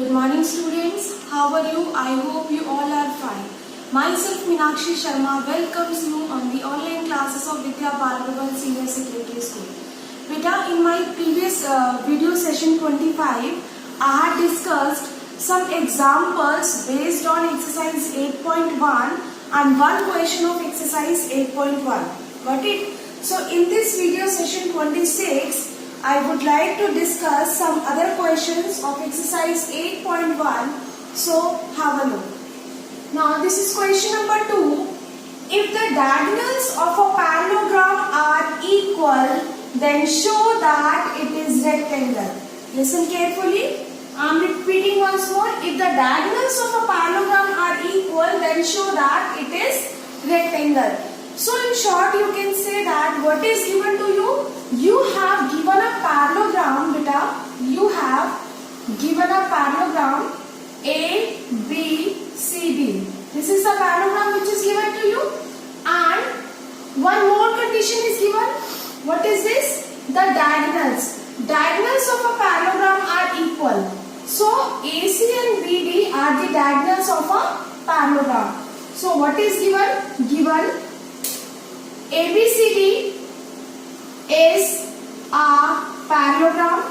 Good morning students, how are you? I hope you all are fine. Myself Meenakshi Sharma welcomes you on the online classes of Vidya Balagopan Senior Secondary School. Beta, in my previous video session 25, I had discussed some examples based on exercise 8.1 and one question of exercise 8.1. Got it? So in this video session 26, I would like to discuss some other questions of exercise 8.1. So have a look. Now this is question number 2. If the diagonals of a parallelogram are equal, then show that it is rectangle. Listen carefully. I am repeating once more. If the diagonals of a parallelogram are equal, then show that it is rectangle. So in short, you can say that what is given to you? You have given a parallelogram, beta. You have given a parallelogram A, B, C, D. This is the parallelogram which is given to you. And one more condition is given. What is this? The diagonals. Diagonals of a parallelogram are equal. So AC and BD are the diagonals of a parallelogram. So what is given? Given ABCD is a parallelogram.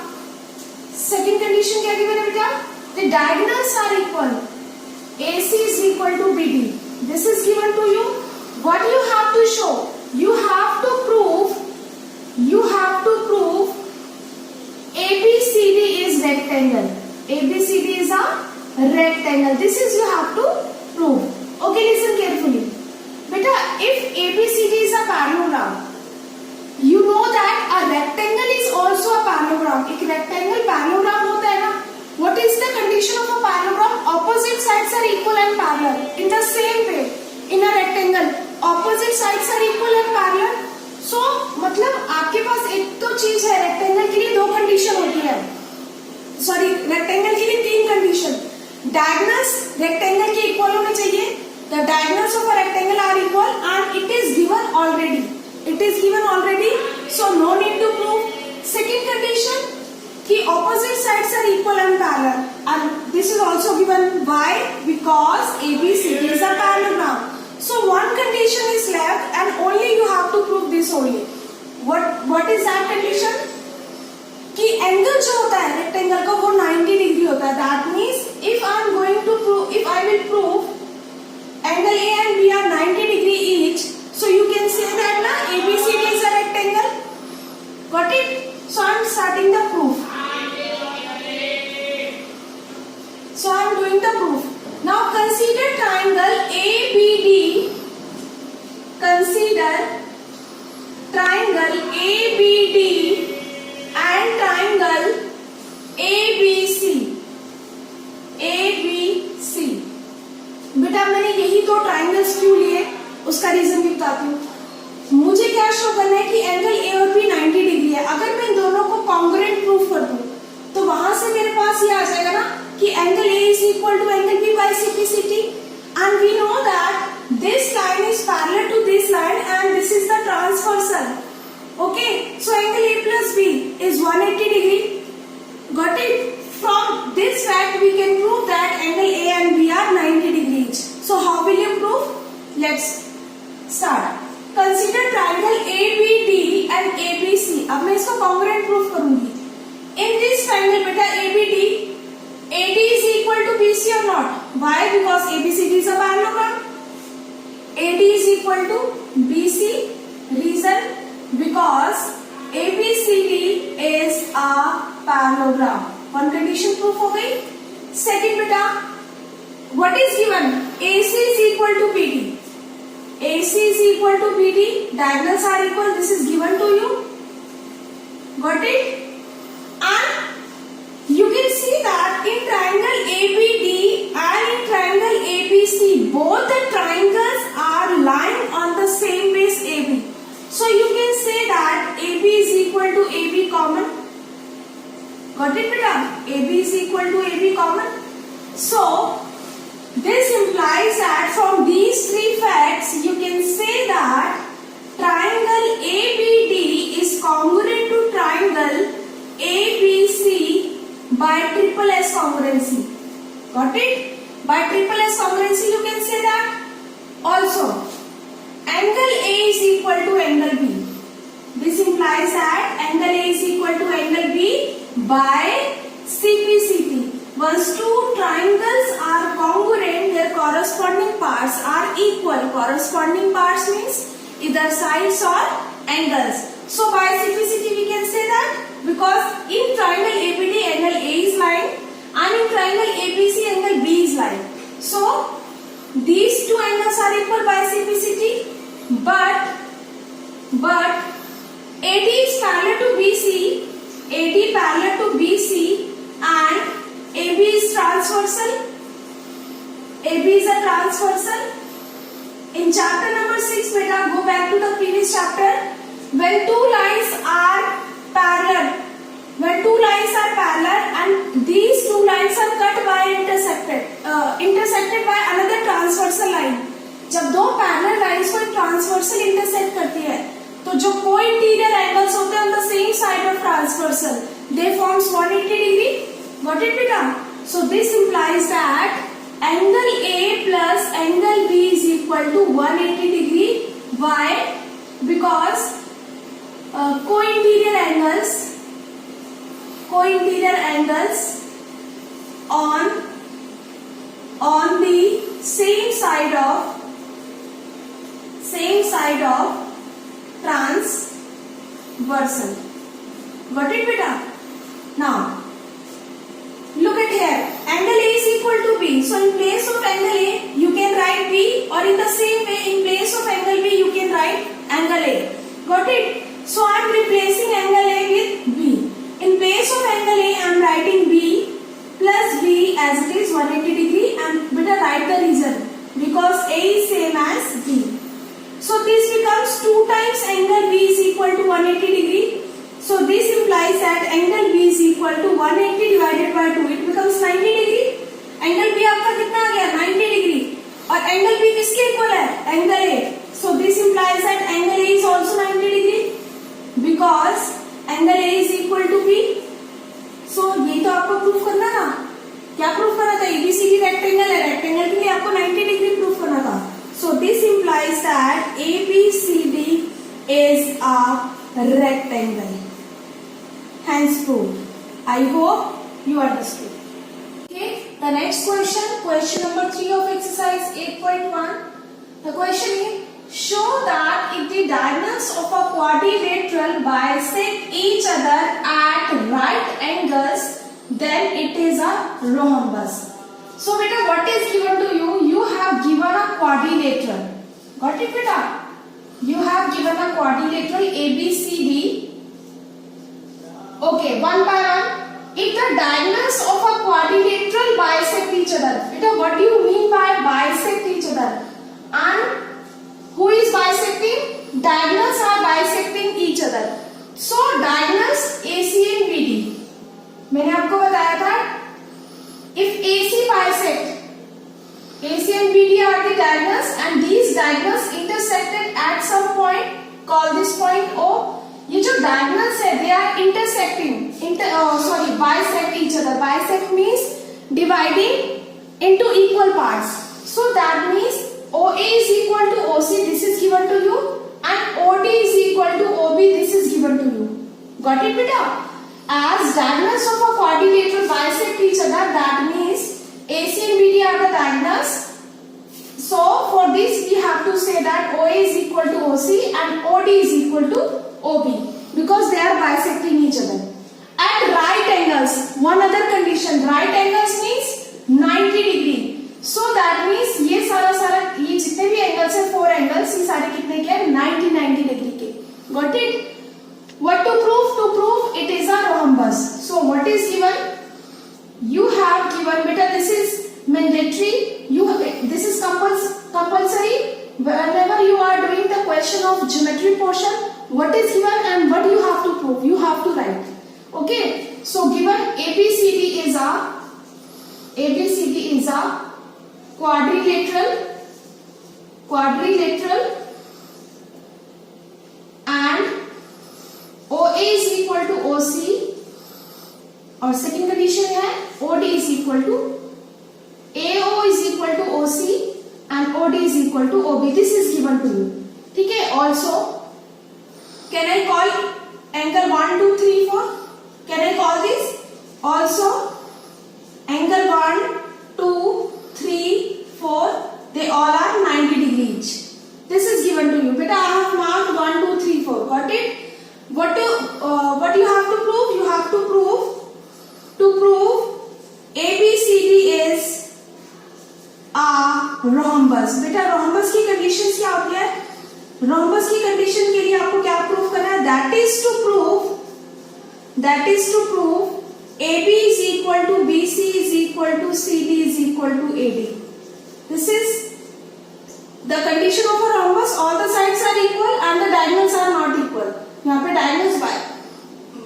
Second condition क्या given है बेटा? The diagonals are equal. AC is equal to BD. This is given to you. What you have to show? You have to prove ABCD is rectangle. ABCD is a rectangle. This is you have to prove. Okay, listen carefully. Beta, if ABCD is a parallelogram, you know that a rectangle is also a parallelogram. एक rectangle parallelogram होता है ना? What is the condition of a parallelogram? Opposite sides are equal and parallel. In the same way, in a rectangle, opposite sides are equal and parallel. So, मतलब आपके पास एक तो चीज है, rectangle के लिए दो condition होती है. Sorry, rectangle के लिए तीन condition. Diagonals rectangle के equal होने चाहिए. The diagonals of a rectangle are equal and it is given already. It is given already, so no need to prove. Second condition, कि opposite sides are equal and parallel, and this is also given. Why? Because ABCD is a parallelogram. So one condition is left, and only you have to prove this only. What is that condition? कि angle जो होता है rectangle का वो 90 degree होता है. That means if I am going to prove, if I will prove angle A and B are 90 degree each, so you can say that na ABCD is a rectangle. Got it? So I am starting the proof. So I am doing the proof. Now consider triangle ABD. Consider triangle ABD and triangle ABC. ABC. बेटा मैंने यही तो triangles क्यों लिए, उसका reason भी बताती हूँ. मुझे क्या शो करना है कि एंगल ए और बी 90 डिग्री है. अगर मैं इन दोनों को कॉन्ग्रुएंट प्रूफ कर दूं तो वहां से मेरे पास ये आ जाएगा ना कि angle A is equal to angle B by CPCT, and we know that this line is parallel to this line and this is the transversal. Okay, so angle A plus B is 180 degree. Got it? From this fact we can prove that angle A and B are 90 degrees. So how will you prove? Let's start. Consider triangle ABD and ABC. अब मैं इसको congruent proof करूंगी. In this triangle बेटा ABD, AD is equal to BC or not? Why? Because ABCD is a parallelogram. AD is equal to BC. Reason? Because ABCD is a parallelogram. One condition proof हो गई. Second बेटा, what is given? AC is equal to BD. AC is equal to BD. Diagonals are equal. This is given to you. Got it? And you can see that in triangle ABD and in triangle ABC, both the triangles are lying on the same base AB. So you can say that AB is equal to AB common. Got it beta? AB is equal to AB common. So this implies that from these three facts you can say that triangle ABD is congruent to triangle ABC by triple S congruency. Got it? By triple S congruency you can say that. Also, angle A is equal to angle B. This implies that angle A is equal to angle B by CPCT. Once two triangles are congruent, their corresponding parts are equal. Corresponding parts means either sides or angles. So by CPCT we can say that, because in triangle ABD angle A is line and in triangle ABC angle B is line. So these two angles are equal by CPCT, but AD is parallel to BC, AD parallel to BC and AB is transversal. AB is a transversal. In chapter number 6, beta, go back to the previous chapter. When two lines are parallel and these two lines are cut by intersected by another transversal line. जब दो parallel lines को transversal intersect करती है, तो जो co-interior angles होते हैं on the same side of transversal, they forms 180 degree. Got it, beta? So this implies that angle A plus angle B is equal to 180 degree. Why? Because co-interior angles on the same side of transversal. Got it, beta? Now look at here. Angle A is equal to B. So in place of angle A you can write B, or in the same way in place of angle B you can write angle A. Got it? So I am replacing angle A with B. In place of angle A I am writing B plus B as it is 180 degree, and better write the reason, because A is same as B. So this becomes 2 times angle B is equal to 180 degree. So this implies that angle B is equal to 180 divided by 2. It becomes 90 degree. Angle B आपका कितना आ गया? 90 degree. और angle B किसके equal है? Angle A. So this implies that angle A is also 90 degree because angle A is equal to B. So ये तो आपको proof करना था. क्या प्रूफ करना था? ABCD रेक्टेंगल है. रेक्टेंगल के लिए आपको 90 डिग्री प्रूफ करना था. So this implies that ABCD is a rectangle. Hence proved. I hope you understood. Okay. The next question number 3 of exercise 8.1. The question is: show that if the diagonals of a quadrilateral bisect each other at right angles, then it is a rhombus. So beta, what is given to you? You have given a quadrilateral. Got it, beta? You have given a quadrilateral ABCD. Okay, one by one. If the diagonals of a quadrilateral bisect each other, beta, what do you mean by bisect each other? And who is bisecting? Diagonals are bisecting each other. So diagonals AC and BD. मैंने आपको बताया था, if AC bisect, AC and BD are the diagonals, and these diagonals intersected at some point, call this point O. ये जो diagonals है, they are intersecting, bisect each other. Bisect means dividing into equal parts. So that means OA is equal to OC, this is given to you, and OD is equal to OB, this is given to you. Got it, beta? As diagonals of a quadrilateral bisect each other, that means AC and BD are the diagonals. So for this we have to say that OA is equal to OC and OD is equal to OB, because they are bisecting each other. At right angles, one other condition, right angles means 90 degree. So that means ये ये जितने भी angles है 4 angles, ये सारे कितने के हैं? 90 डिग्री के. Got it? What to prove? To prove it is a rhombus. So what is given? You have given, beta, this is mandatory. This is compulsory. Whenever you are doing the question of geometry portion, what is given and what you have to prove, you have to write. Okay. So given ABCD is a quadrilateral and OA is equal to OC, और second condition है OD is equal to equal to OC and OD is equal to OB. This is given to you. ठीक है. Also, can I call angle 1, 2, 3, 4? Can I call this? Also, angle 1, 2, 3, 4. They all are 90 degree each. This is given to you. Beta, I have marked 1, 2, 3, 4. Got it? What you have to prove? You have to prove ABCD is a rhombus. बेटा rhombus की conditions क्या होती है? rhombus की condition के लिए आपको क्या प्रूव करना है? That is to prove AB is equal to BC is equal to CD is equal to AD. This is the condition of a rhombus. All the sides are equal and the diagonals are not equal. यहाँ पे diagonals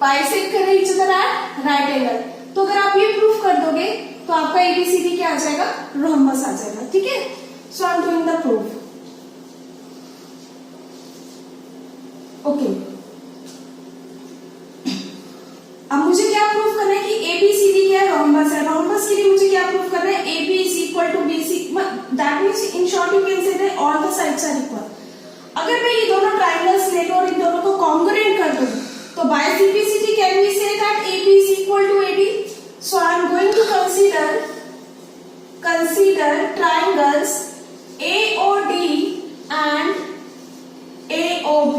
bisect कर रहे each other at right angle. तो अगर आप ये proof कर दोगे तो आपका ABCD क्या आ जाएगा? rhombus आ जाएगा. ठीक है. So I am doing the proof. Okay. अब मुझे क्या प्रूफ करना है कि ABCD क्या है? rhombus है. rhombus के लिए मुझे क्या प्रूफ करना है? AB is equal to BC. That means in short you can say that all the sides are equal. अगर मैं ये दोनों triangles ले लूं और इन दोनों को congruent कर दूं तो by simplicity can we say that AB is equal to AD? So I am going to consider triangles AOD and AOB.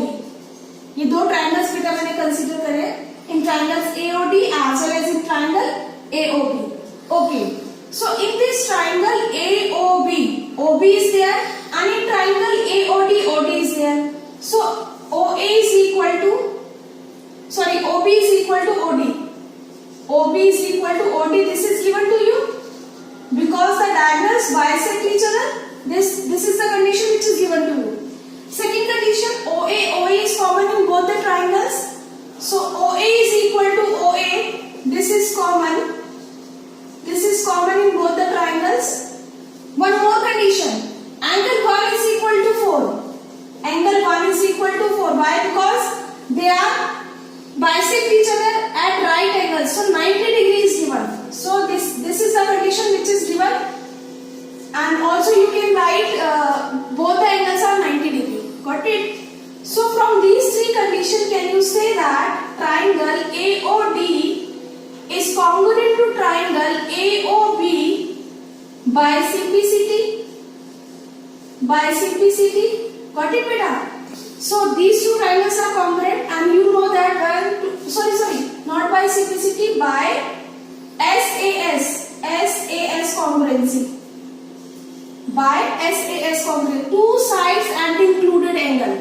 ये दो triangles बेटा मैंने consider करे in triangles AOD as well as in triangle AOB. Okay. So in this triangle AOB, OB is there and in triangle AOD, OD is there. So OB is equal to OD. OB is equal to OD. This is given to you because the diagonals bisect each other. This is the condition which is given to you. Second condition, OA is common in both the triangles. So OA is equal to OA. This is common. This is common in both the triangles. One more condition. Angle 1 is equal to 4. Angle 1 is equal to 4. Why? Because they are bisect each other at right angles. So 90 degree is given. So this is the condition which is given. And also you can write both the angles are 90 degree. Got it? So from these three conditions, can you say that triangle AOD is congruent to triangle AOB by simplicity? By simplicity. Got it, beta? So these two triangles are congruent and you know that not by simplicity, by SAS congruency. By SAS congruency. Two sides and included angle.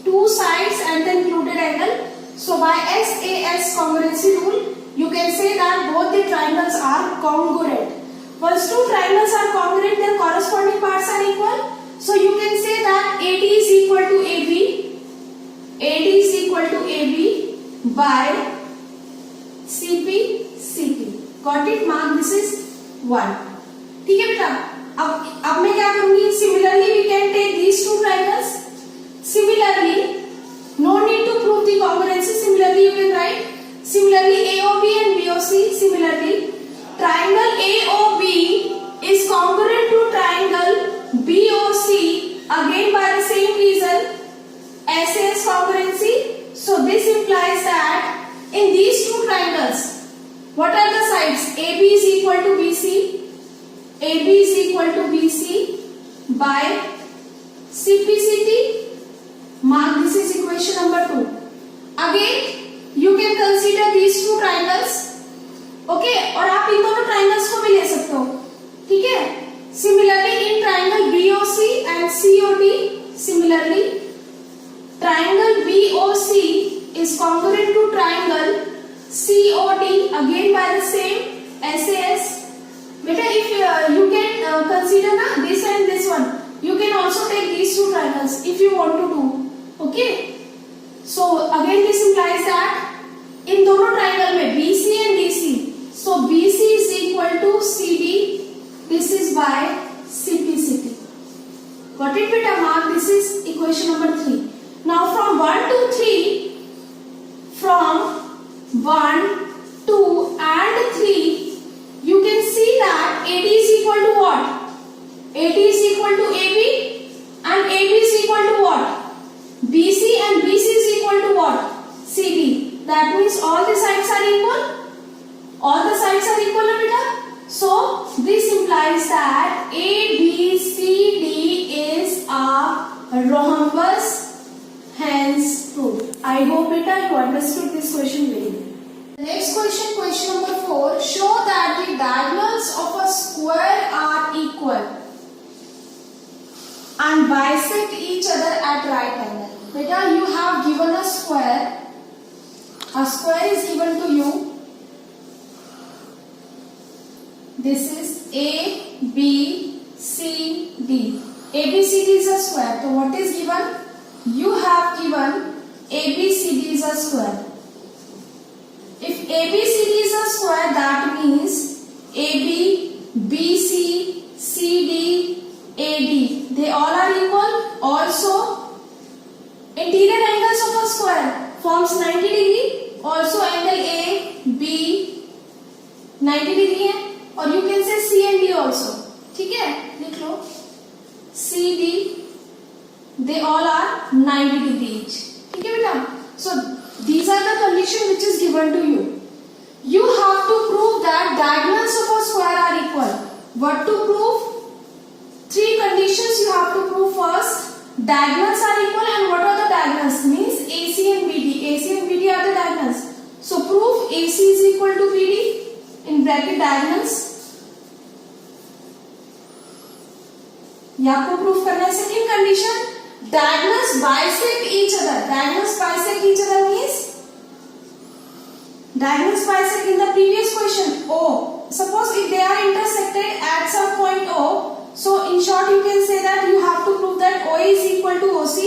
Two sides and the included angle. So by SAS congruency rule, you can say that both the triangles are congruent. Once two triangles are congruent, their corresponding parts are equal. So you can say that AD is equal to AB. AD is equal to AB by CP. Got it? Mark this is 1. ठीक है बेटा? अब मैं क्या करूंगी? Similarly, we can take these two triangles. Similarly, no need to prove the congruency. Similarly, you can write. Similarly, AOB and BOC. Similarly, triangle AOB is congruent to triangle BOC again by the same reason, SAS congruency. So this implies that in these two triangles, what are the sides? AB is equal to BC. AB is equal to BC by CPCT. Mark this is equation number 2. Again, you can consider these two triangles. Okay, और आप इन दोनों triangles को भी ले सकते हो. ठीक है? Similarly, in triangle BOC and COD, similarly, triangle BOC is congruent to triangle COD again by the same SAS. Beta, if you can consider this and this one, you can also take these two triangles if you want to do. Okay? So again, this implies that in दोनों triangle में BC and DC, so BC is equal to CD. This is by CPCT. Got it, beta? Mark this is equation number 3. Now from 1 to 3, from 1, 2 and 3, you can see that AD is equal to what? AD is equal to AB and AB is equal to what? BC and BC is equal to what? CD. That means all the sides are equal. All the sides are equal, na beta? So this implies that ABCD is a rhombus, hence proved. I hope beta you understood this question very well. Next question, question number 4. Show that the diagonals of a square are equal and bisect each other at right angle. Beta, you have given a square. A square is given to you. This is A, B, C, D. ABCD is a square. So what is given? You have given ABCD is a square. If ABCD is a square, that means AB, BC, CD, AD, they all are equal. Also, interior angles of a square forms 90 degree. Also, angle A, B 90 degree है. और you can say C and D also. ठीक है, लिख लो. C, D, they all are 90 degree each. ठीक है बेटा? So these are the conditions which is given to you. You have to prove that diagonals of a square are equal. What to prove? 3 conditions you have to prove first. Diagonals are equal, and what are the diagonals? Means AC and BD. AC and BD are the diagonals. So prove AC is equal to BD in bracket diagonals. ये आपको proof करना है. Second condition, diagonals bisect each other. Diagonals bisect each other means diagonals bisect in the previous question O. Suppose if they are intersected at some point O, so in short you can say that you have to prove that OA is equal to OC,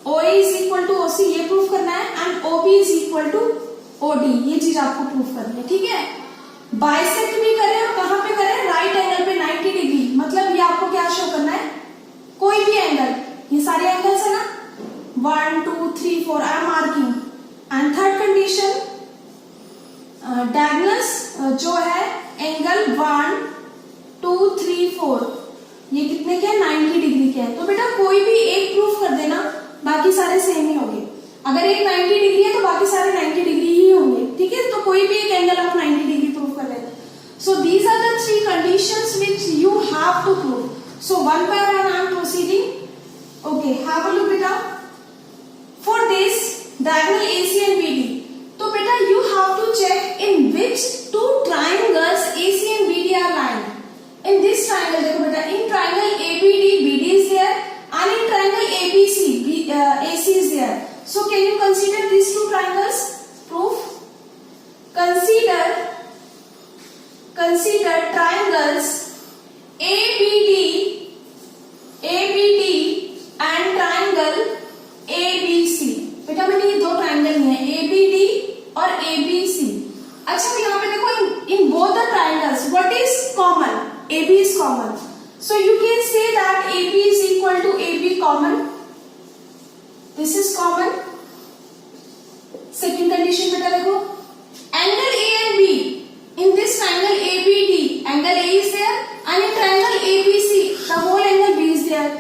OA is equal to OC, ये proof करना है, and OB is equal to OD, ये चीज आपको proof करनी है. ठीक है, बाइसेक्ट भी करें और कहां पे करें? राइट एंगल पे 90 डिग्री. मतलब ये आपको क्या शो करना है? कोई भी एंगल. ये सारे एंगल्स है ना, 1 2 3 4 I am marking. And third condition, diagonals जो है एंगल 1 2 3 4 ये कितने के हैं? 90 डिग्री के हैं. तो बेटा कोई भी एक प्रूफ कर देना, बाकी सारे सेम ही होंगे. अगर एक 90 डिग्री है तो बाकी सारे 90 डिग्री ही होंगे. ठीक है, तो कोई भी एक एंगल आप 90 डिग्री प्रूफ कर लेना. So these are the 3 conditions which you have to prove. So one by one I am proceeding. Okay, have a look beta. For this diagonal AC and BD, तो बेटा you have to check in which 2 triangles AC and BD are lying. In this triangle, देखो बेटा, in triangle ABD, BD is there, and in triangle ABC, AC is there. So can you consider these 2 triangles? Proof. Consider triangles ABD and triangle ABC. बेटा मैंने ये 2 triangle लिए हैं, ABD और ABC. अच्छा, यहाँ पे देखो, in both the triangles what is common? AB is common. So you can say that AB is equal to AB common. This is common. Second condition बेटा देखो, angle A and B in this triangle ABD, angle A is there, and in triangle ABC the whole angle B is there.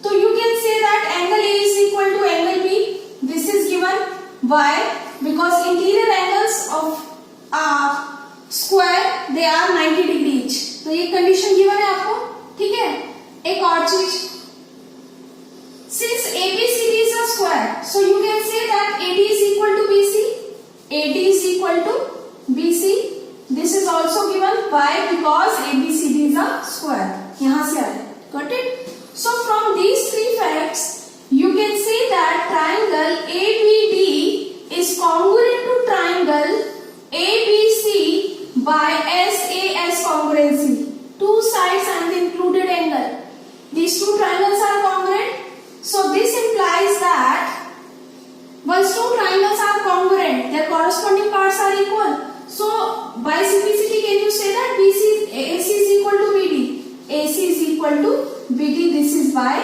So you can say that angle A is equal to angle B. This is given. Why? Because interior angles of a square they are 90 degree each. तो ये condition given है आपको. ठीक है, एक और चीज, since ABCD is a square, so you can say that AD is equal to BC. AD is equal to BC. This is also given. Why? Because ABCD is a square. यहाँ से आ रहा है. Got it? So from these 3 facts, you can say that triangle ABD is congruent to triangle ABC by SAS congruency. 2 sides and the included angle. These 2 triangles are congruent. So this implies that once 2 triangles are congruent, their corresponding parts are equal. So by simplicity, can you say that AC is equal to BD? AC is equal to BD. This is by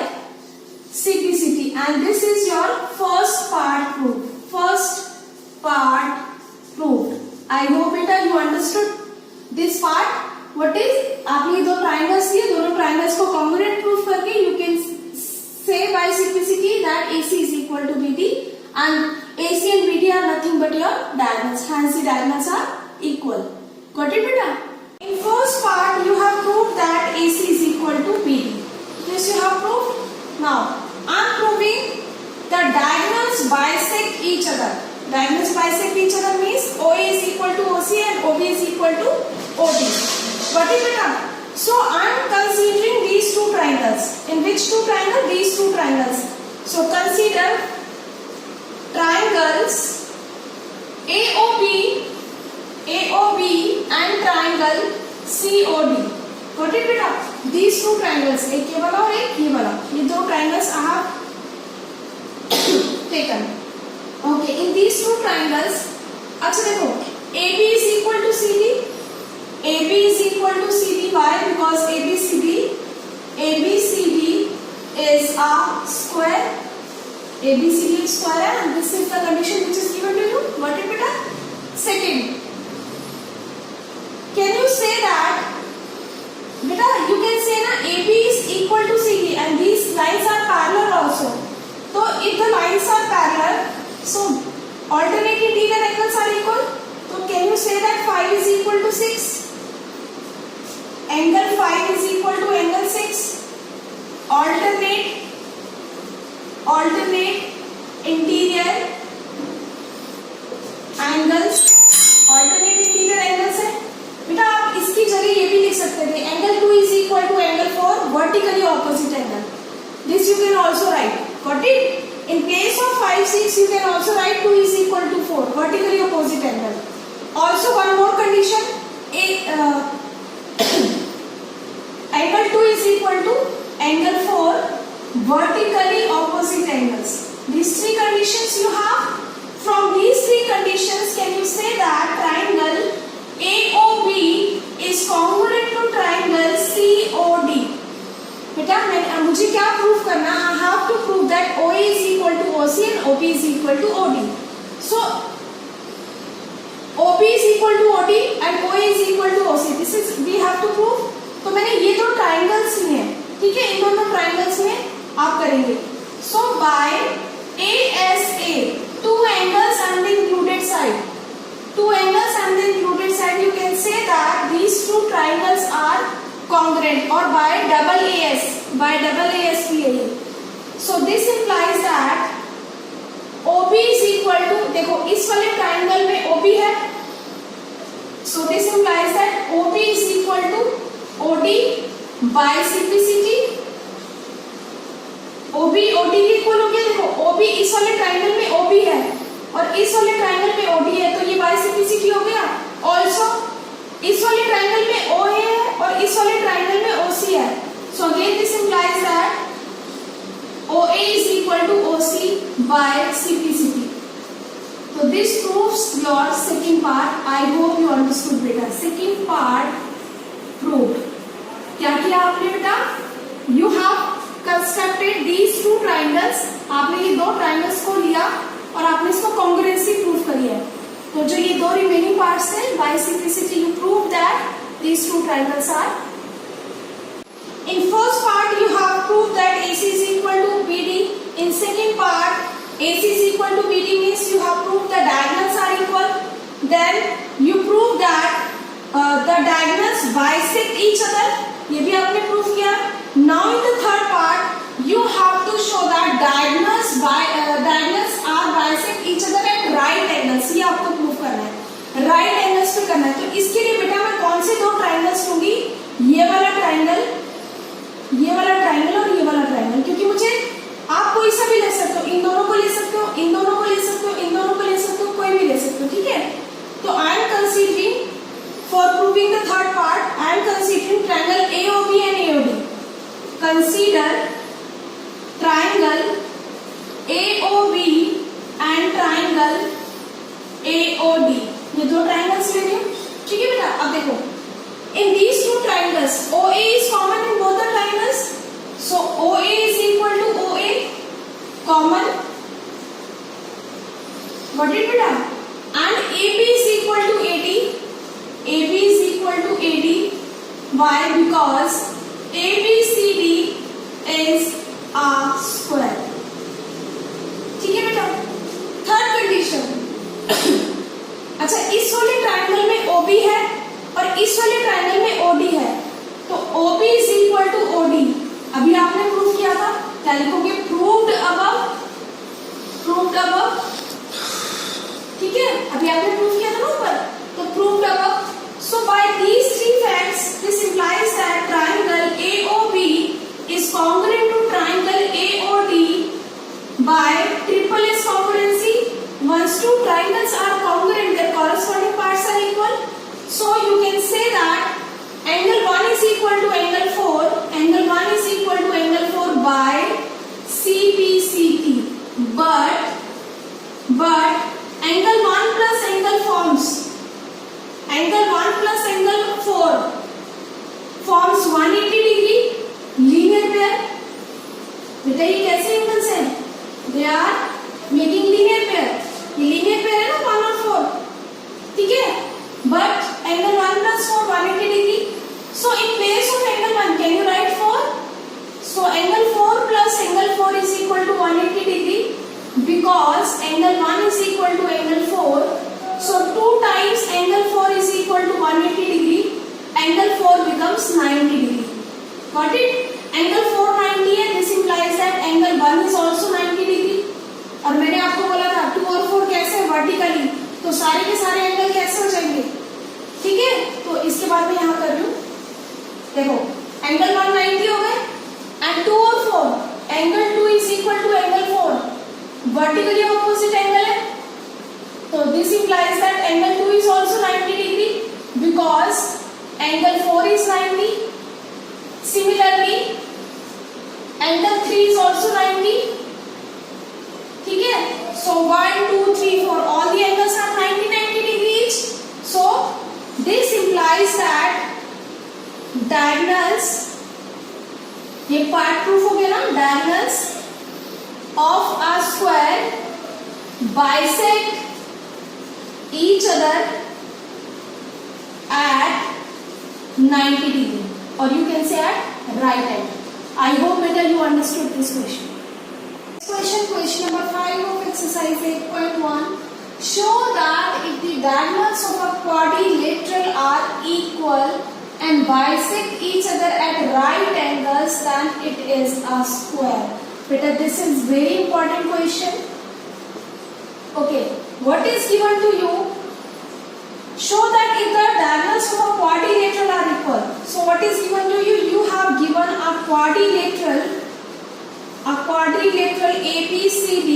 simplicity, and this is your first part proved. First part proved. I hope beta you understood this part. What is, आपने 2 triangles लिए, दोनों triangles इसको congruent proof करके you can say by simplicity that AC is equal to BD and AC and BD are nothing but your diagonals, hence the diagonals are equal. Got it beta? In first part you have proved that AC is equal to BD. This you have proved. Now I am proving the diagonals bisect each other. Diagonals bisect each other means OA is equal to OC and OB is equal to OD. Got it beta? So I am considering these two triangles. In which two triangles? These two triangles. So consider triangles AOB and triangle COD. Got it beta? These two triangles, एक ये वाला और एक ये वाला, ये दो triangles I have taken. Okay, in these two triangles, अच्छा देखो, AB is equal to CD. AB is equal to CD. Why? Because ABCD is a square. ABCD is square and this is the condition which is given to you. Got it beta? Second, can you say that beta, you can say na AB is equal to CD and these lines are parallel also. So if the lines are parallel, so alternate interior angles are equal. So can you say that 5 is equal to 6? Angle 5 is equal to angle 6. Alternate interior angles. Alternate interior angles है बेटा, आप इसकी जगह ये भी लिख सकते थे, angle 2 is equal to angle 4 vertically opposite angle. This you can also write. Got it? In place of 5, 6 you can also write 2 is equal to 4 vertically opposite angle. Also one more condition, angle 2 is equal to angle 4 vertically opposite angles. These three conditions you have. From these three conditions can you say that triangle AOB is congruent to triangle COD. बेटा मुझे क्या proof करना? I have to prove that OA is equal to OC and OB is equal to OD. So OB is equal to OD and OA is equal to OC. This is we have to prove. तो मैंने ये दो triangles लिए हैं, ठीक है, इन दोनों triangles में आप करेंगे. So by ASA, two angles and the included side. Two angles and the included side, you can say that these two triangles are congruent. Or by double AS भी है. So this implies that OB is equal to, देखो इस वाले triangle में OB है, so this implies that OB is equal to OD by simplicity. OB OD के equal हो गया. देखो OB इस वाले ट्राइंगल में OB है और इस वाले ट्राइंगल में OD है, तो ये बाय सिंपलिसिटी हो गया. ऑल्सो इस वाले ट्राइंगल में OA है और इस वाले ट्राइंगल में OC है. So again this implies that OA is equal to OC by simplicity. So this proves your second part. I hope you understood better. Second part proved. क्या किया आपने बेटा? You have constructed these two triangles. आपने ये दो triangles को लिया और आपने इसको congruency proof करी है. तो जो ये दो remaining parts हैं, by simplicity you prove that these two triangles are. In first part you have proved that AC is equal to BD. In second part, AC is equal to BD means you have proved the diagonals are equal. Then you prove that the diagonals bisect each other. ये भी आपने proof किया. Now in the third part you have to show that diagonals are bisect each other at right angles. ये आपको proof करना है, right angles पे करना है. तो इसके लिए बेटा मैं कौन से दो ट्राइंगल्स लूंगी? ये वाला ट्राइंगल और ये वाला ट्राइंगल, क्योंकि मुझे आप कोई सा भी ले सकते हो, इन दोनों को ले सकते हो, इन दोनों को ले सकते हो, इन दोनों को ले सकते हो, कोई भी ले सकते हो, ठीक है. तो आई am considering for proving the third part, I am considering triangle AOB and AOD. Consider triangle AOB and triangle AOD. ये दो triangles ले रही हूँ, ठीक है बेटा. अब देखो, in these two triangles, OA is common in both the triangles. So OA is equal to OA, common. Got it बेटा? And AB is equal to AD. AB is equal to AD. Why? Because ABCD is a square. ठीक है बेटा। Third condition, अच्छा इस वाले triangle में OB है और इस वाले ट्रायंगल में OD है, तो OB is equal to OD। अभी आपने प्रूव किया था, क्या लिखोगे? प्रूव्ड अबव, प्रूव्ड अबव, ठीक है, अभी आपने प्रूव किया था ना ऊपर, तो proved above. So by these three facts, this implies that triangle AOB is congruent to triangle AOD by triple S congruency. Once two triangles are congruent, their corresponding parts are equal. So you can say that angle 1 is equal to angle 4, angle 1 is equal to angle 4 by CBCT. But angle 1 plus angle forms, angle 1 plus angle 4 forms 180 degree linear pair. बेटा ये कैसे angles हैं? They are making linear pair. ये linear pair है ना 1 और 4, ठीक है? But angle 1 plus 4 180 degree. So in place of angle 1, can you write 4? So angle 4 plus angle 4 is equal to 180 degree because angle 1 is equal to angle 4. So 2 times angle 4 is equal to 180 degree. Angle 4 becomes 90 degree. Got it? Angle 4 90 है. This implies that angle 1 is also 90 degree. और मैंने आपको बोला था 2 और 4 कैसे vertically, तो सारे के सारे एंगल कैसे हो जाएंगे? ठीक है, तो इसके बाद मैं यहाँ कर रही हूँ, देखो एंगल 1 90 हो गए एंड 2 और 4, angle 2 is equal to angle 4, vertically opposite angle है, so this implies that angle 2 is also 90 degree because angle 4 is 90. Similarly, angle 3 is also 90. ठीक है? So 1, 2, 3, 4, all the angles are 90 degree each. So this implies that diagonals, ये part proof हो गया ना, diagonals of a square bisect each other at 90 degree, or you can say at right angle. I hope better you understood this question. Question number 5 of exercise 8.1. Show that if the diagonals of a quadrilateral are equal and bisect each other at right angles, then it is a square. Beta, this is very important question. Okay, what is given to you? Show that if the diagonals of a quadrilateral are equal. So what is given to you? You have given a quadrilateral ABCD.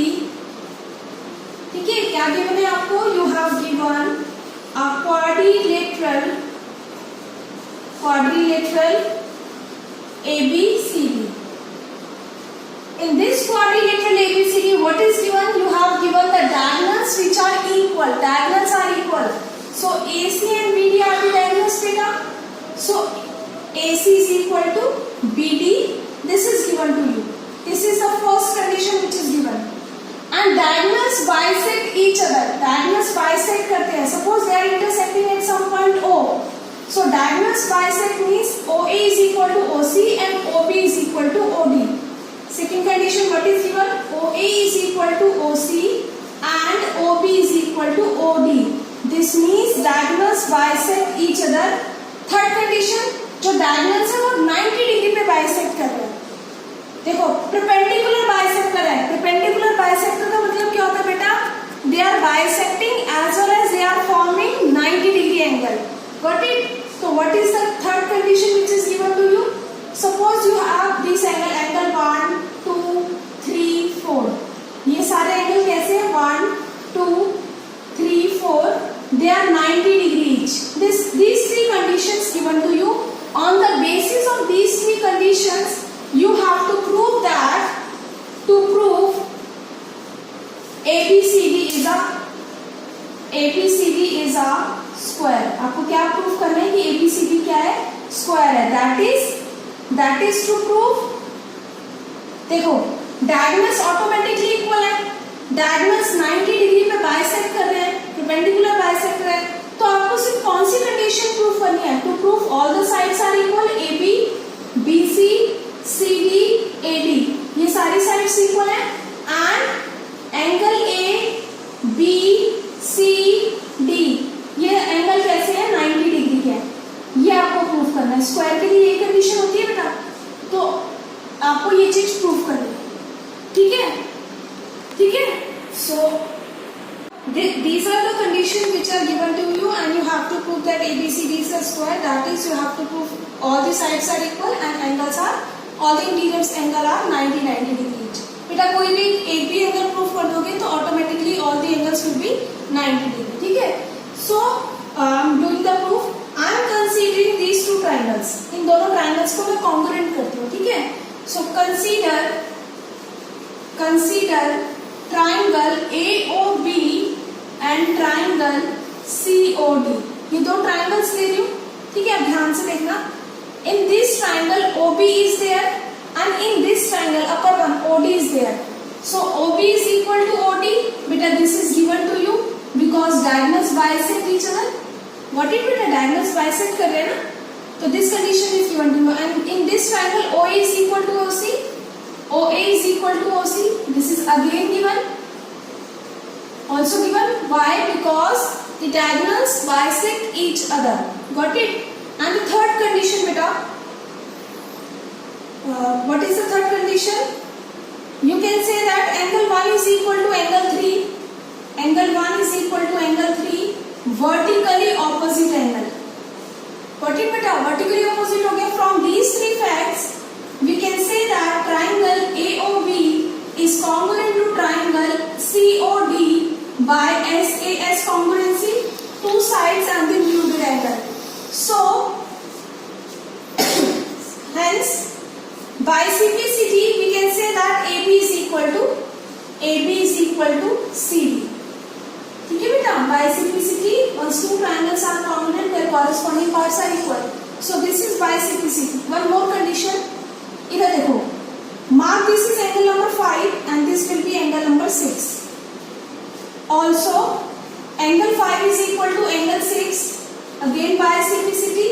ठीक है, क्या given है आपको? You have given a quadrilateral ABCD. In this quadrilateral ABCD, what is given? You have given the diagonals which are equal. Diagonals are equal. So AC and BD are the diagonals, beta. So AC is equal to BD. This is given to you. This is the first condition which is given. And diagonals bisect each other. Diagonals bisect करते हैं. Suppose they are intersecting at some point O. So diagonals bisect means OA is equal to OC and OB is equal to OD. Second condition, what is given? OA is equal to OC and OB is equal to OD. This means diagonals bisect each other. Third condition, जो diagonals है वो 90 degree पे bisect कर रहे हैं. देखो perpendicular bisect कर रहा है. Perpendicular bisect का मतलब क्या होता है बेटा? They are bisecting as well as they are forming 90 degree angle. Got it? So what is the third condition which is given to you? Suppose you have this angle 1, 2, 3, 4. ये सारे angle कैसे हैं? 1, 2, 3, 4. They are 90 degree each. These three conditions given to you. On the basis of these three conditions, you have to prove that. To prove ABCD is a square. आपको क्या proof करना है कि ABCD क्या है? Square है. That is to prove. देखो diagonals automatically equal है. Diagonals 90 डिग्री पे बाइसेक्ट कर रहे हैं, perpendicular बाइसेक्ट कर रहे हैं, तो आपको सिर्फ कौन सी कंडीशन प्रूफ करनी है? To prove all the sides are equal, AB, BC आपको ये चीज प्रूव करनी है, ठीक है, ठीक है। सो these are the conditions which are given to you and you have to prove that ABCD is a square, that is you have to prove all the sides are equal and angles are, all the interiors angle are 90 degree each। बेटा कोई भी एक भी angle prove कर दोगे तो automatically all the angles will be 90 degree, ठीक है। So doing the proof I am considering these two triangles, इन दोनों ट्राइंगल्स को मैं कॉन्ग्रुएंट करती हूँ, ठीक है। So consider triangle AOB and triangle COD, ये दो ट्राइंगल्स ले रही हूँ, ठीक है। ध्यान से देखना, in this triangle OB is there and in this triangle upper one OD is there, so OB is equal to OD, beta this is given to you because diagonals bisect each other। what it beta diagonals bisect कर रहे हैं ना, तो this condition is given to you and in this triangle OA is equal to OC, OA is equal to OC, this is again given, also given, why? Because the diagonals bisect each other, got it। and the third condition beta, what is the third condition? You can say that angle 1 is equal to angle 3, angle 1 is equal to angle 3 vertically opposite angle, what it beta vertically opposite हो गया। from these three facts we can say that triangle AOB is congruent to triangle COD by SAS congruency, two sides and the included angle, so hence by simplicity we can say that AB is equal to CD, ठीक है बेटा। by simplicity once two triangles are congruent their corresponding parts are equal, so this is by simplicity। one more condition, इधर देखो, mark this is angle number 5 and this will be angle number 6, also angle 5 is equal to angle 6, again by simplicity,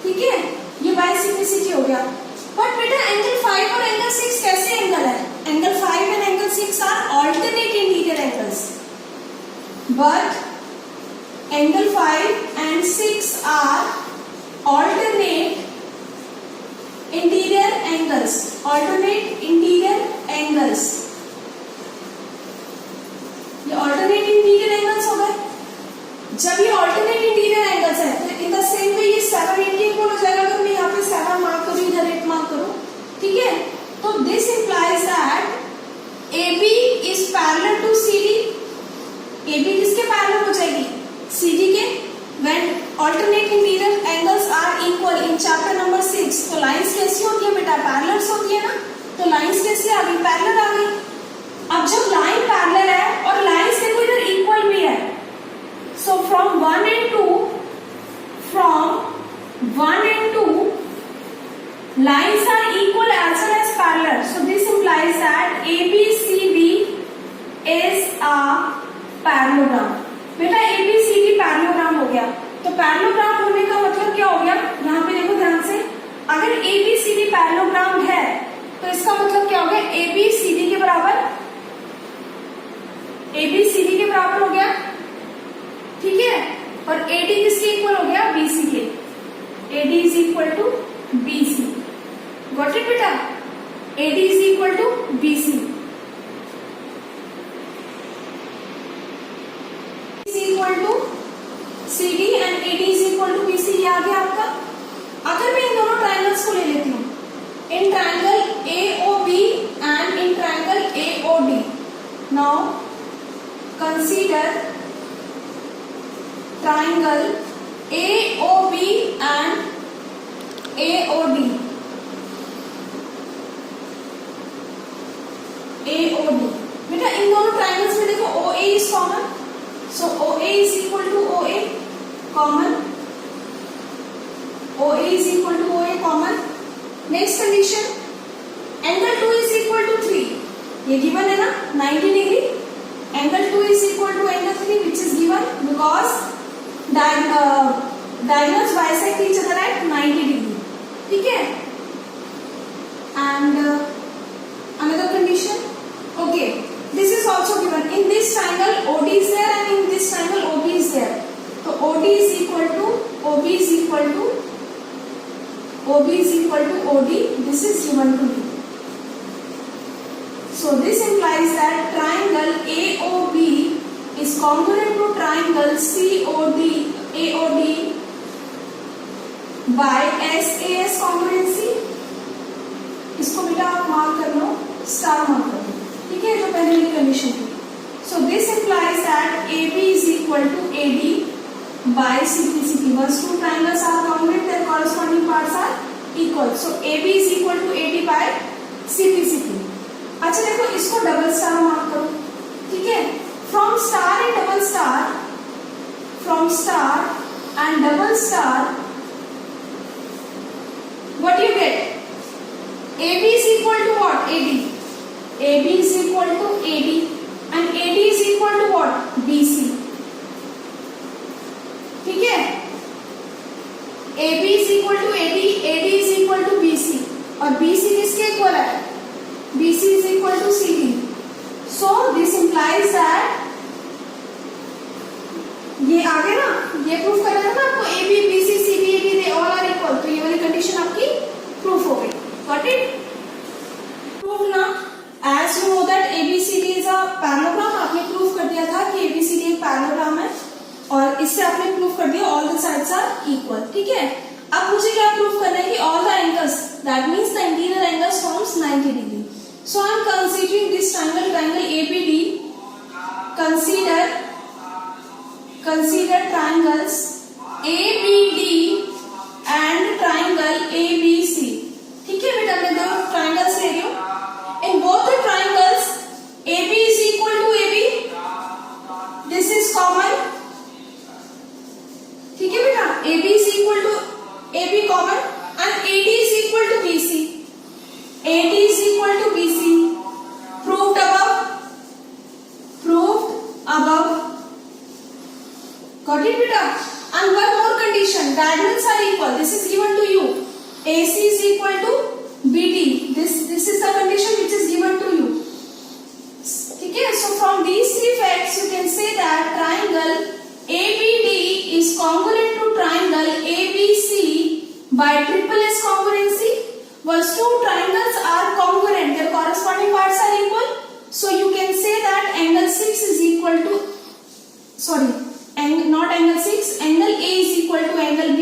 ठीक है, ये by simplicity हो गया। But बेटा angle 5 और angle 6 कैसे एंगल है? Angle 5 and angle 6 are alternate interior angles, but angle 5 and 6 are alternate interior angles, alternate interior angles, ये ऑल्टरनेट इंटीरियर एंगल्स हो गए। जब ये ऑल्टरनेट इंटीरियर एंगल्स है तो इन द सेम वे ये 780 इक्वल हो जाएगा। अगर मैं यहाँ पे 7 मार्क करूँ, इधर 8 मार्क करूँ, ठीक है, तो this implies that AB is parallel to CD, AB किसके पैरेलल हो जाएगी? CD के। When alternate interior angles are equal in chapter number 6, तो लाइंस कैसी होती है बेटा? पैरेलल्स होती है ना, तो लाइंस कैसे आ गई? पैरेलल आ गई। अब जब लाइन पैरेलल है और लाइंस देखो इधर इक्वल भी है, so from 1 and 2 lines are equal as well as parallel, so this implies that ABCD is a parallelogram। बेटा ABCD parallelogram हो गया, तो parallelogram होने का मतलब क्या हो गया? यहाँ पे देखो ध्यान से, अगर ABCD parallelogram है तो इसका मतलब क्या हो गया? ABCD के बराबर हो गया, ठीक है, और AD किसके इक्वल हो गया? BC के। AD is equal to BC, got it बेटा? AD is equal to BC, is equal to CD and AD is equal to BC, ये आ गया आपका। अगर मैं इन दोनों ट्राइंगल्स को ले लेती हूँ, in triangle AOB and in triangle AOD, now consider triangle AOB and AOD, बेटा इन दोनों ट्राइंगल्स में देखो OA is common, so OA is equal to OA common, OA is equal to OA common. Next condition, angle 2 is equal to 3, ये given है ना 90 degree, angle 2 is equal to angle 3 which is given because diagonals bisect each other at 90 degree, ठीक है। and another condition, okay, this is also given, in this triangle OD is there and in this triangle OB is there, so OD is equal to OB is equal to OD, this is given to me, So this implies that triangle AOB is congruent to triangle AOD by SAS congruency. इसको बेटा आप mark कर लो, star mark कर लो, ठीक है, जो पहले की कंडीशन थी. So this implies that AB is equal to AD by CPCP. Once two triangles are congruent, their corresponding parts are equal. So AB is equal to AD by CPCP. अच्छा देखो, इसको डबल स्टार मार्क करो, ठीक है. From star and double star, from star and double star, what you get? AB is equal to what? AD. AB is equal to AD and AD is equal to what? BC. ठीक है. AB is equal to AD, AD is equal to BC और BC किसके equal है? BC is equal to CD. So this implies that ये आगे ना, ये proof करना था ना आपको, AB, BC, CD, AD they all are equal. तो ये वाली कंडीशन आपकी प्रूफ हो गई. Got it? प्रूफ ना, as you know that ABCD is a parallelogram. आपने प्रूफ कर दिया था कि ABCD एक पैरेललोग्राम है और इससे आपने प्रूफ कर दिया all the sides are equal. ठीक है. अब मुझे क्या प्रूफ करना है कि all the angles, that means the interior angles forms 90 degree. So I am considering this triangle ABD. Consider triangles ABD and triangle ABC. ठीक है बेटा, मैं दो ट्राइंगल्स ले रही हूँ. In both the triangles, AB is equal to AB. This is common. ठीक है बेटा, AB is equal to AB common and AD is equal to BC. AD is equal to BC. Proved above. Proved above. Got it beta? And one more condition. Diagonals are equal. This is given to you. AC is equal to BD. This is the condition which is given to you. ठीक है? So from these three facts you can say that triangle ABD is congruent to triangle ABC by triple S congruency. Once two triangles are congruent, their corresponding parts are equal. So you can say that angle 6 is equal to, not angle 6, angle A is equal to angle B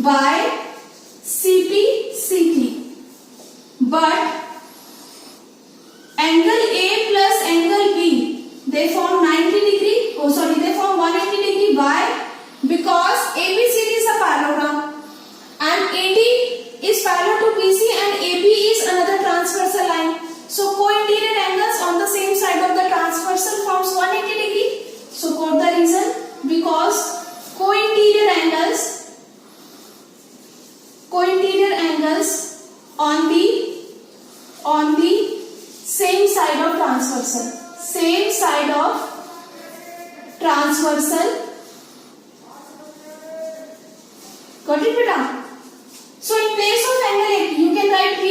by CPCP. But angle A plus angle B, they form 90 degree. They form 180 degree. Why? Because ABCD is a parallelogram and AD is parallel to BC and AB is another transversal line. So co-interior angles on the same side of the transversal forms 180 degree. So quote the reason, because co-interior angles on the same side of transversal. Got it beta? So in place of angle A, you can write B.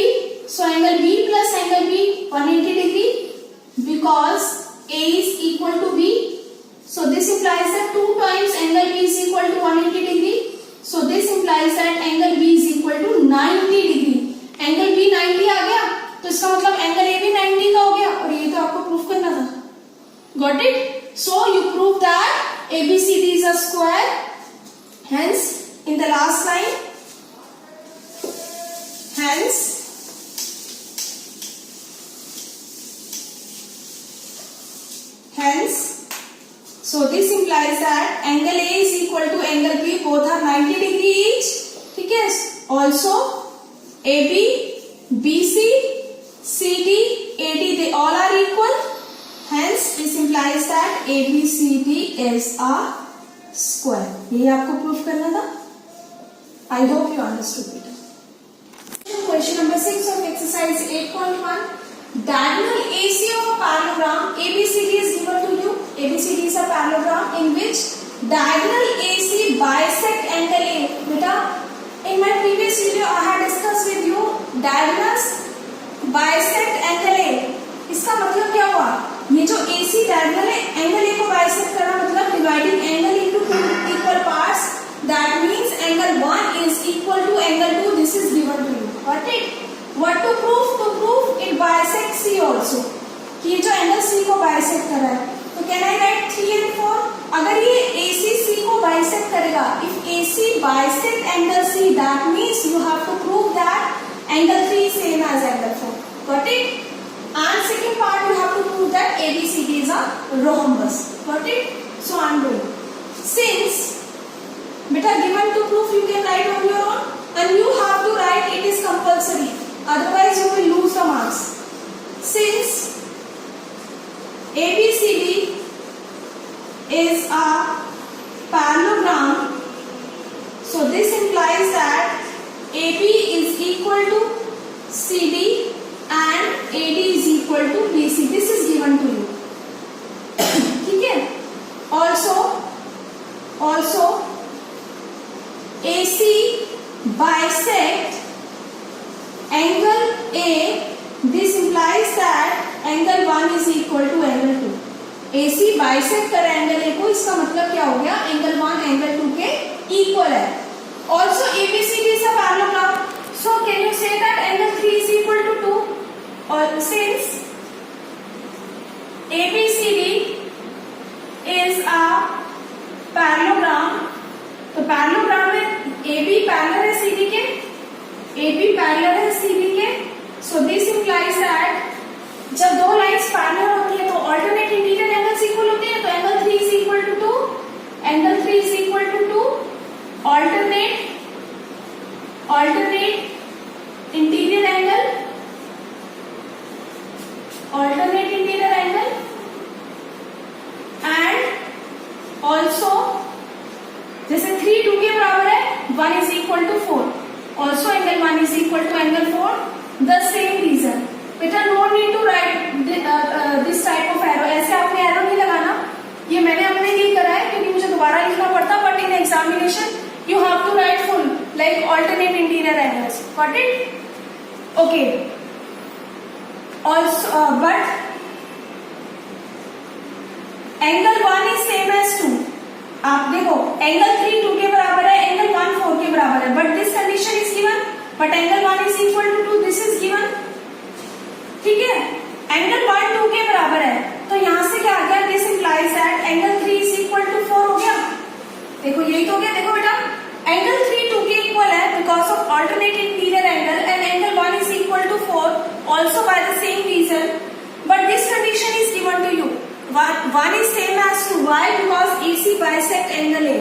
So angle B plus angle B 180 degree because A is equal to B. So this implies that 2 times angle B is equal to 180 degree. So this implies that angle B is equal to 90 degree. Angle B 90 आ गया, तो इसका मतलब angle A भी 90 का हो गया और ये तो आपको प्रूफ करना था. Got it? So you prove that ABCD is a square. Hence, in the last line, so this implies that angle A is equal to angle B, both are 90 degree each. ठीक है? Also AB, BC, CD, AD they all are equal. Hence this implies that ABCD is a square. ये आपको proof करना था. I hope you understood it. Question number 6 of exercise 8.1. Diagonal AC of a parallelogram ABCD is given to you. ABCD is a parallelogram in which diagonal AC bisect angle A. Beta, in my previous video I had discussed with you diagonals bisect angle A. इसका मतलब क्या हुआ? ये जो AC diagonal है, angle A को bisect करना मतलब dividing angle into two equal parts. That means angle 1 is equal to angle 2. This is given to you. Got it? What to prove? To prove it bisects C also. Bisect कर रहा है, तो can I right 3 and 4? अगर ये AC C को bisect करेगा, if AC bisect angle C, that means you have to prove that angle 3 is same as angle 4. Got it? And second part you have to prove that ABCD is a rhombus. Got it? So I am doing. Since beta given to proof, you can write on your own, and you have to write, it is compulsory, otherwise you will lose the marks. Since ABCD is a parallelogram, so this implies that AB is equal to CD and AD is equal to BC. This is given to you. ठीक है? Also AC bisect angle A. This implies that angle 1 is equal to angle 2. AC bisect कर angle A को, इसका मतलब क्या हो गया? Angle 1 angle 2 के इक्वल है. Also ABCD is a parallelogram. So can you say that angle 3 is equal to 2? Or since ABCD is a parallelogram, तो पैरेललोग्राम में AB पैरेलल है CD के, AB पैरेलल है CD के, so this implies that जब दो lines parallel होती है तो ऑल्टरनेट इंटीरियर एंगल्स इक्वल होते हैं, तो angle 3 is equal to 2, angle 3 is equal to 2, alternate interior angle, alternate interior angle, and also जैसे 3 2 के बराबर है, 1 is equal to 4, also angle 1 is equal to angle 4, the same reason. बेटा no need to write this type of arrow, ऐसे आपने arrow नहीं लगाना, ये मैंने अपने लिए करा है क्योंकि मुझे दोबारा लिखना पड़ता, but in examination you have to write full like alternate interior angles. Got it? Okay. Also but angle 1 is same as 2. आप देखो एंगल 3 2 के बराबर है, एंगल 1 4 के बराबर है, but this condition is given, but angle 1 is equal to 2, this is given. ठीक है, एंगल 1 2 के बराबर है, तो यहां से क्या आ गया? This implies that angle 3 is equal to 4 हो गया. देखो यही तो हो गया. देखो बेटा एंगल 3 2 के इक्वल है because of alternate interior angle, and angle 1 is equal to 4 also by the same reason, but this condition is given to you. 1 is same as 2. Why? Because AC bisect angle A.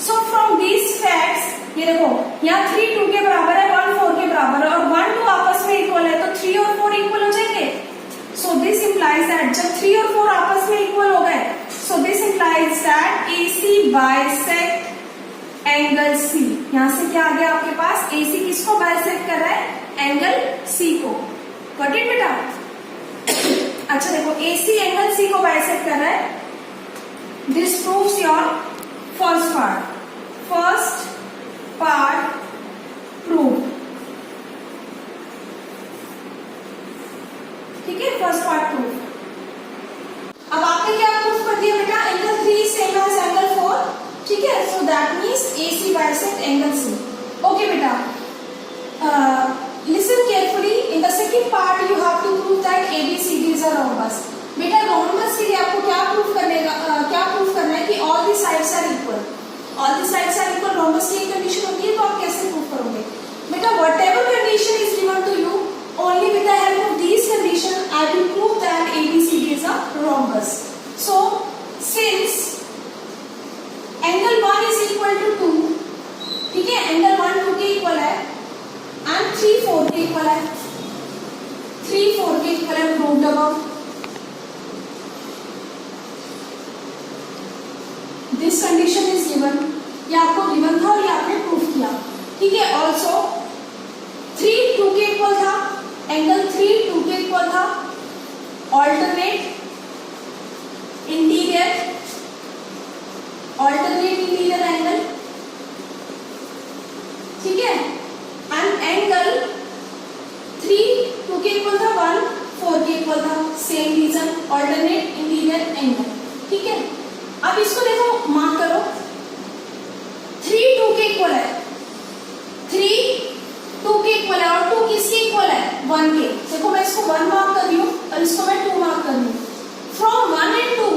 So from these facts, ये देखो यहाँ 3 2 के बराबर है, 1 4 के बराबर है, और 1 2 आपस में इक्वल है, तो 3 और 4 इक्वल हो जाएंगे. So this implies that जब 3 और 4 आपस में इक्वल हो गए, so this implies that AC bisect angle C. यहाँ से क्या आ गया आपके पास? AC किसको bisect कर रहा है? एंगल C को. Got it बेटा? अच्छा देखो AC एंगल C को बाइसेक्ट कर रहा है. This proves your first part prove. ठीक है, फर्स्ट पार्ट प्रूव. अब आपने क्या प्रूव कर दिया बेटा? Angle 3 same as angle 4. ठीक है, so that means AC bisect angle C. Okay बेटा, listen carefully. In the second part you have to prove that ABCD is a rhombus. बेटा rhombus के लिए आपको क्या प्रूफ करना है कि all the sides are equal. All the sides are equal. rhombus की एक कंडीशन होती है, तो आप कैसे प्रूफ करोगे? बेटा whatever condition is given to you, only with the help of these condition I will prove that ABCD is a rhombus. So since angle 1 is equal to 2, ठीक है, एंगल 1 2 के इक्वल है, and 3 4 के equal है, 3 4 के equal है, proved above. This condition is given. ये आपको गिवन था और ये आपने प्रूव किया. ठीक है, ऑल्सो 3 2 के इक्वल था, एंगल 3 2 के इक्वल था, ऑल्टरनेट इंटीरियर एंगल. ठीक है, एंड एंगल 3 2 के इक्वल था, 1 4 के इक्वल था, same reason, alternate interior angle. ठीक है, अब इसको देखो, मार्क करो. 3 2 के इक्वल है, 3 2 के इक्वल है, और 2 किसके इक्वल है? 1 के. देखो मैं इसको 1 मार्क कर रही हूँ और इसको मैं 2 मार्क कर रही हूँ. From 1 and 2,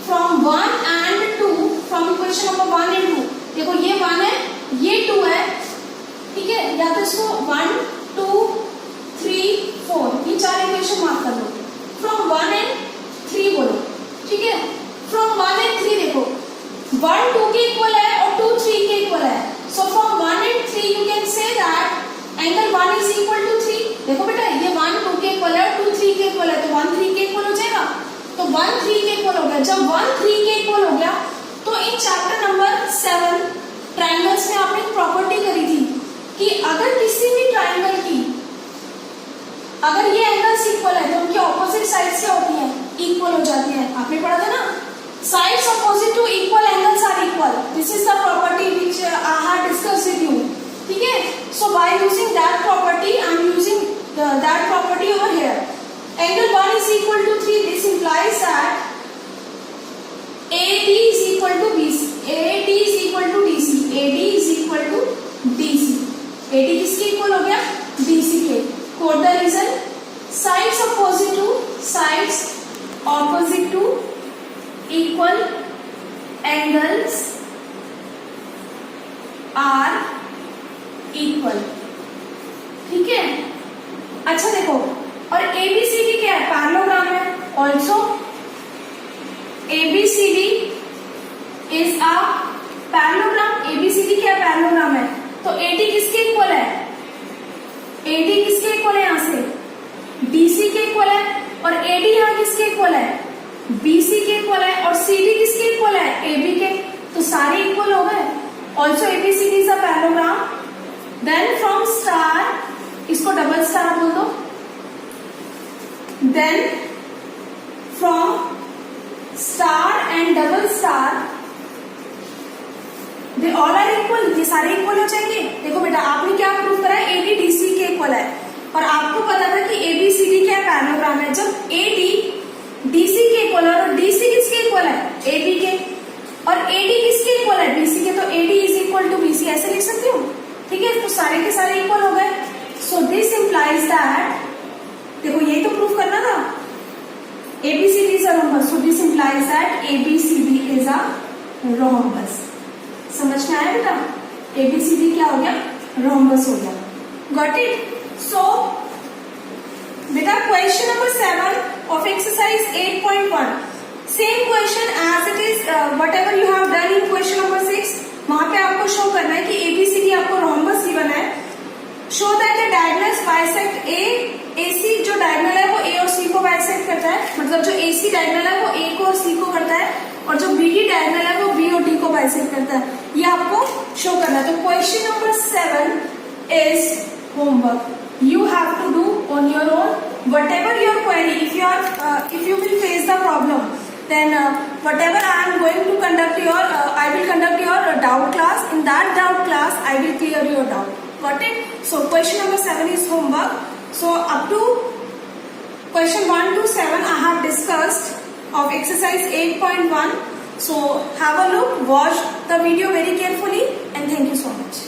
from 1 and 2, from equation number 1 and 2, देखो ये 1 है, ये 2 है, ठीक है, या तो इसको 1, 2, 3, 4 ये चार इक्वेशन मार्क कर लो. From 1 and 3 बोलो, ठीक है. From 1 and 3 देखो 1 2 के इक्वल है और 2 3 के इक्वल है. So from 1 and 3 you can say that angle 1 is equal to 3. देखो बेटा ये 1 2 के इक्वल है और 2 3 के इक्वल है, तो 1 3 के इक्वल हो जाएगा. तो 1 3 के इक्वल हो गया. जब 1 3 के इक्वल हो गया तो इन चैप्टर नंबर 7 ट्राइंगल्स में आपने एक प्रॉपर्टी करी थी कि अगर किसी भी ट्राइंगल की अगर ये एंगल्स इक्वल है तो उनकी ऑपोजिट साइड्स क्या होती हैं? इक्वल हो जाती हैं. आपने पढ़ा था ना, sides opposite to equal angles are equal. This is the property which I had discussed with you. ठीक है. So by using that property, I am using that property over here. Angle 1 is equal to 3. This implies that AD is equal to BC. AD is equal to DC. AD is equal to DC. AD किसके equal हो गया? DC के. Quote the reason. Sides opposite to equal angles are equal. ठीक है. अच्छा देखो, और ABCD क्या है? पैरेललोग्राम है. Also ABCD is a parallelogram. ABCD क्या है? पैरेललोग्राम है. तो AD किसके इक्वल है? AD किसके इक्वल है? यहां से DC के इक्वल है. और AD यहां किसके इक्वल है? BC के इक्वल है. और CD किसके इक्वल है? AB के. तो सारे इक्वल हो गए. Also ABCD is a parallelogram. Then from star, इसको डबल स्टार बोल दो. Then from star and double star they all are equal. ये सारे इक्वल हो जाएंगे. देखो बेटा आपने क्या प्रूव करा है? AD DC के इक्वल है. और आपको पता था कि ABCD क्या पैरेललोग्राम है. जब AD DC के इक्वल है और DC किसके इक्वल है? AB के. और AD किसके इक्वल है? BC के. तो AD is equal to BC ऐसे लिख सकती हूँ. ठीक है. तो सारे के सारे इक्वल हो गए. सो दिस इंप्लाइज दैट, देखो यही तो प्रूफ करना था, ABCD is a rhombus. So this implies that ABCD is a rhombus. समझ में आया बेटा? ABCD क्या हो गया? रोम्बस हो गया. Got it? सो बेटा question number 7 of exercise 8.1, same question as it is whatever you have done in question number 6. वहां पे आपको शो करना है कि ABCD आपको रोम्बस गिवन है. Show that the diagonals bisect AC जो डायगोनल है वो A और C को बाइसेक्ट करता है. मतलब जो AC डायगोनल है वो A को और C को करता है, और जो BD डायगोनल है वो B और D को बाइसेक्ट करता है. ये आपको शो करना है. तो question number 7 is homework. You have to do on your own whatever your query. If you will face the problem, then whatever I am going to conduct I will conduct your doubt class. In that doubt class, I will clear your doubt. Got it? So question number 7 is homework. So up to question 1 to 7 I have discussed of exercise 8.1. So have a look, watch the video very carefully, and thank you so much.